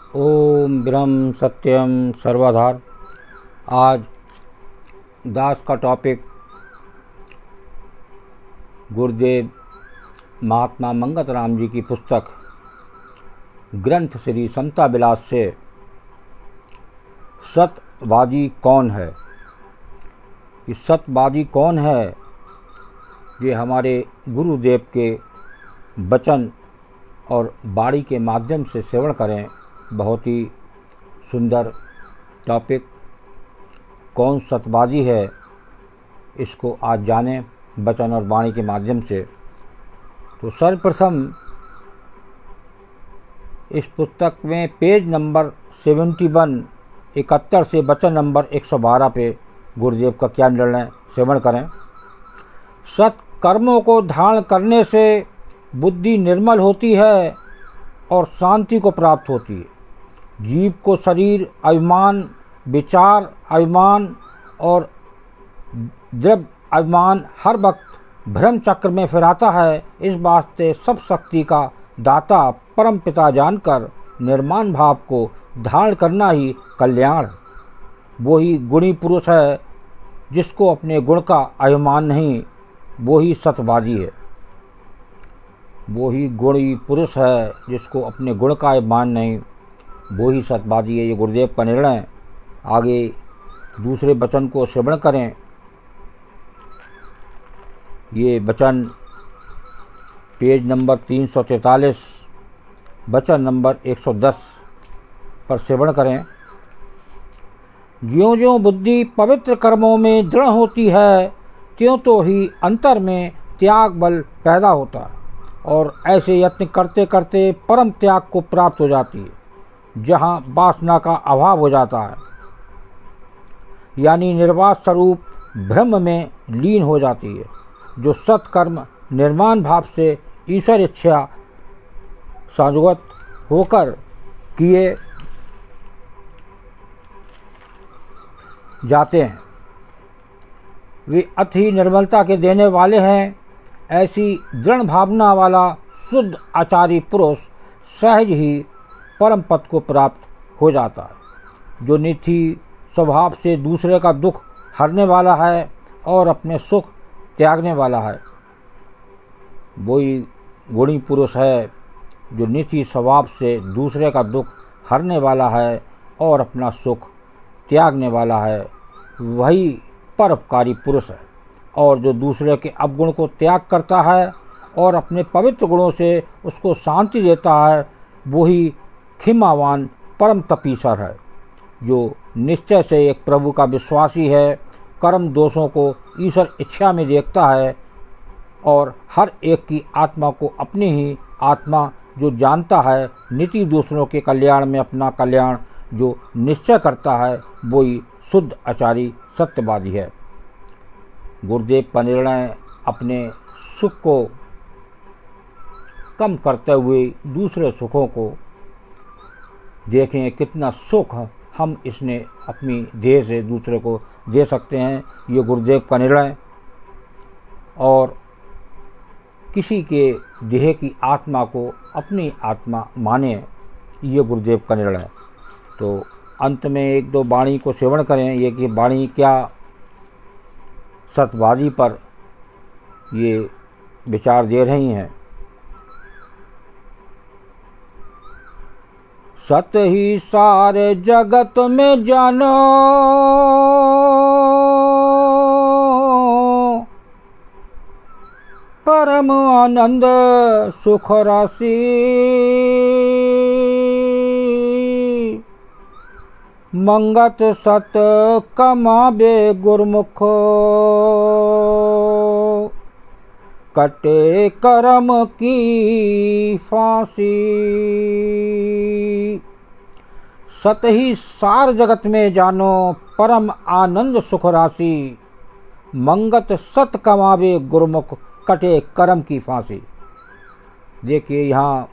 ओम ब्रह्म सत्यम सर्वाधार। आज दास का टॉपिक गुरुदेव महात्मा मंगत राम जी की पुस्तक ग्रंथ श्री समता विलास से सत्यवादी कौन है। ये सत्यवादी कौन है, ये हमारे गुरुदेव के वचन और वाणी के माध्यम से सेवन करें। बहुत ही सुंदर टॉपिक। कौन सत्यवादी है, इसको आज जानें वचन और वाणी के माध्यम से। तो सर्वप्रथम इस पुस्तक में पेज नंबर 71 से वचन नंबर 112 पे गुरुदेव का क्या निर्णय सेवन करें। सत्कर्मों को धारण करने से बुद्धि निर्मल होती है और शांति को प्राप्त होती है। जीव को शरीर अभिमान, विचार अभिमान और द्रव्य अभिमान हर वक्त भ्रम चक्र में फिराता है। इस वास्ते सब शक्ति का दाता परम पिता जानकर निर्माण भाव को धारण करना ही कल्याण। वो ही गुणी पुरुष है जिसको अपने गुण का अभिमान नहीं, वो ही सत्यवादी है। वो ही गुणी पुरुष है जिसको अपने गुण का अभिमान नहीं, वो ही सत्यवादी है। ये गुरुदेव का निर्णय। आगे दूसरे वचन को श्रवण करें। ये वचन पेज नंबर 343 वचन नंबर 110 पर श्रवण करें। ज्यों ज्यों बुद्धि पवित्र कर्मों में दृढ़ होती है, त्यों तो ही अंतर में त्याग बल पैदा होता है और ऐसे यत्न करते करते परम त्याग को प्राप्त हो जाती है, जहाँ वासना का अभाव हो जाता है, यानी निर्वास स्वरूप ब्रह्म में लीन हो जाती है। जो सत्कर्म निर्माण भाव से ईश्वर इच्छा संयुक्त होकर किए जाते हैं, वे अति निर्मलता के देने वाले हैं। ऐसी दृढ़ भावना वाला शुद्ध आचारी पुरुष सहज ही परम पद को प्राप्त हो जाता है। जो नीति स्वभाव से दूसरे का दुख हरने वाला है और अपने सुख त्यागने वाला है, वही गुणी पुरुष है। जो नीति स्वभाव से दूसरे का दुख हरने वाला है और अपना सुख त्यागने वाला है, वही परोपकारी पुरुष है। और जो दूसरे के अवगुण को त्याग करता है और अपने पवित्र गुणों से उसको शांति देता है, वही क्षमावान परम तपीसर है। जो निश्चय से एक प्रभु का विश्वासी है, कर्म दोषों को ईश्वर इच्छा में देखता है और हर एक की आत्मा को अपनी ही आत्मा जो जानता है, नीति दूसरों के कल्याण में अपना कल्याण जो निश्चय करता है, वही शुद्ध आचारी सत्यवादी है। गुरुदेव का निर्णय अपने सुख को कम करते हुए दूसरे सुखों को देखें। कितना सुख हम इसने अपनी देह से दूसरे को दे सकते हैं, ये गुरुदेव का निर्णय। और किसी के देह की आत्मा को अपनी आत्मा माने, ये गुरुदेव का निर्णय। तो अंत में एक दो वाणी को सेवन करें। ये कि वाणी क्या सत्यवादी पर ये विचार दे रही हैं। सत्य ही सारे जगत में जानो, परम आनंद सुख राशि। मंगत सत कमावे गुरमुख, कटे कर्म की फांसी। सत ही सार जगत में जानो, परम आनंद सुख राशि। मंगत सत कमावे गुरमुख, कटे कर्म की फांसी। देखिए, यहाँ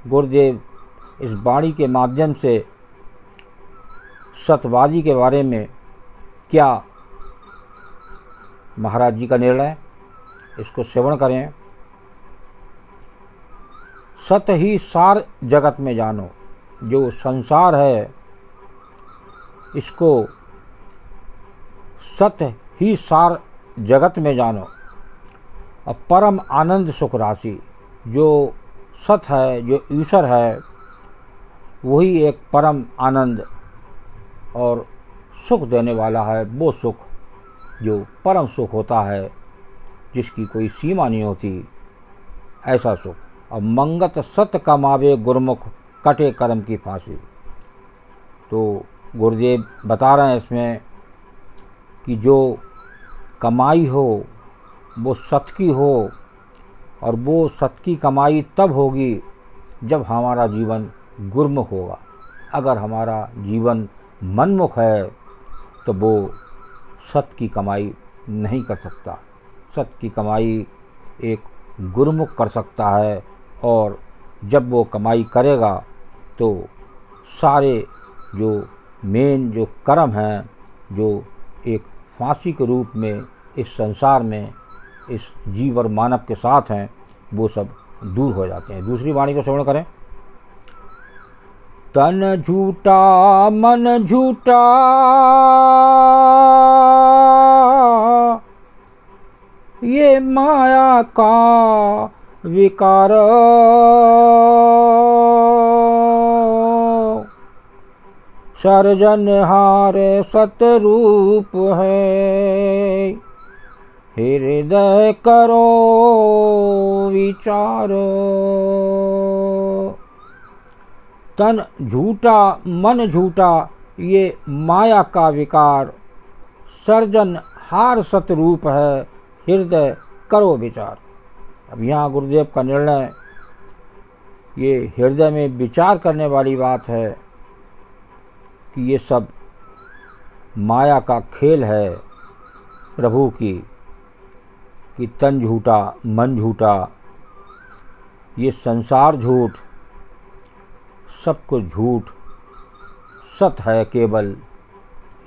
गुरुदेव इस वाणी के माध्यम से सत्यवादी के बारे में क्या महाराज जी का निर्णय, इसको सेवन करें। सत ही सार जगत में जानो, जो संसार है इसको सत्य ही सार जगत में जानो। और परम आनंद सुख राशि, जो सत्य है, जो ईश्वर है, वही एक परम आनंद और सुख देने वाला है। वो सुख जो परम सुख होता है, जिसकी कोई सीमा नहीं होती, ऐसा सुख। और मंगत सत्य कमावे गुरमुख, कटे कर्म की फांसी। तो गुरुदेव बता रहे हैं इसमें कि जो कमाई हो वो सत्य की हो, और वो सत्य की कमाई तब होगी जब हमारा जीवन गुरमुख होगा। अगर हमारा जीवन मनमुख है तो वो सत्य की कमाई नहीं कर सकता। सत्य की कमाई एक गुरमुख कर सकता है, और जब वो कमाई करेगा तो सारे जो मेन जो कर्म हैं, जो एक फांसी के रूप में इस संसार में इस जीव और मानव के साथ हैं, वो सब दूर हो जाते हैं। दूसरी वाणी को श्रवण करें। तन झूठा मन झूठा, ये माया का विकार। सर्जनहार सतरूप है, हृदय करो विचार। तन झूठा मन झूठा, ये माया का विकार। सर्जनहार सतरूप है, हृदय करो विचार। अब यहाँ गुरुदेव का निर्णय, ये हृदय में विचार करने वाली बात है कि ये सब माया का खेल है प्रभु की, कि तन झूठा मन झूठा, ये संसार झूठ, सब कुछ झूठ। सत्य है केवल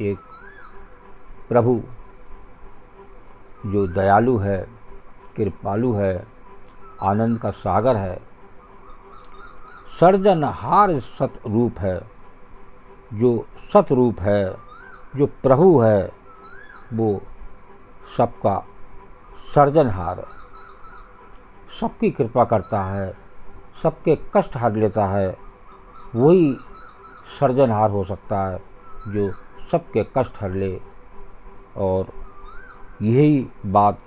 एक प्रभु, जो दयालु है, कृपालु है, आनंद का सागर है। सर्जनहार सत रूप है, जो सत रूप है, जो प्रभु है, वो सबका सर्जनहार है। सबकी कृपा करता है, सबके कष्ट हर लेता है। वही सर्जनहार हो सकता है जो सबके कष्ट हर ले। और यही बात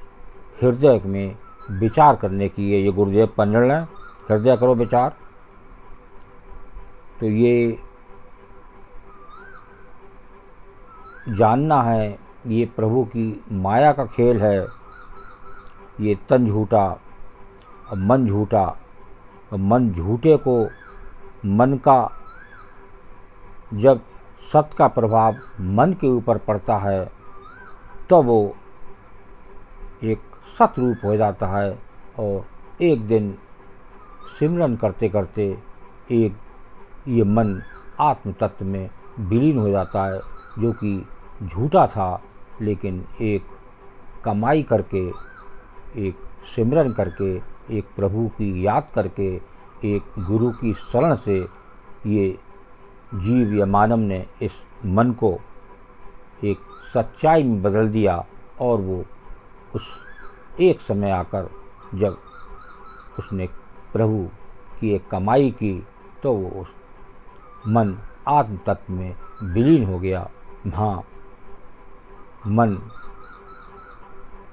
हृदय में विचार करने की है। ये गुरुदेव का निर्णय, हृदय करो विचार। तो ये जानना है, ये प्रभु की माया का खेल है। ये तन झूठा और मन झूठा, और मन झूठे को, मन का जब सत्य का प्रभाव मन के ऊपर पड़ता है तो वो एक सत रूप हो जाता है। और एक दिन सिमरन करते करते एक ये मन आत्म तत्व में विलीन हो जाता है, जो कि झूठा था, लेकिन एक कमाई करके, एक सिमरन करके, एक प्रभु की याद करके, एक गुरु की शरण से ये जीव या मानव ने इस मन को एक सच्चाई में बदल दिया। और वो उस एक समय आकर जब उसने प्रभु की एक कमाई की, तो वो उस मन आत्म तत्व में विलीन हो गया। हाँ, मन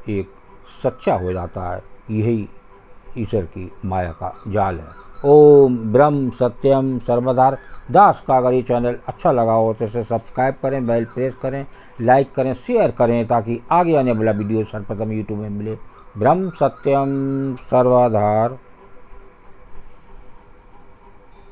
एक सच्चा हो जाता है। यही ईश्वर की माया का जाल है। ओम ब्रह्म सत्यम सर्वधार। दास कागरी चैनल अच्छा लगा हो तो इसे सब्सक्राइब करें, बेल प्रेस करें, लाइक करें, शेयर करें, ताकि आगे आने वाला वीडियो सर्वप्रथम यूट्यूब में मिले। ब्रह्म सत्यम सर्वधार।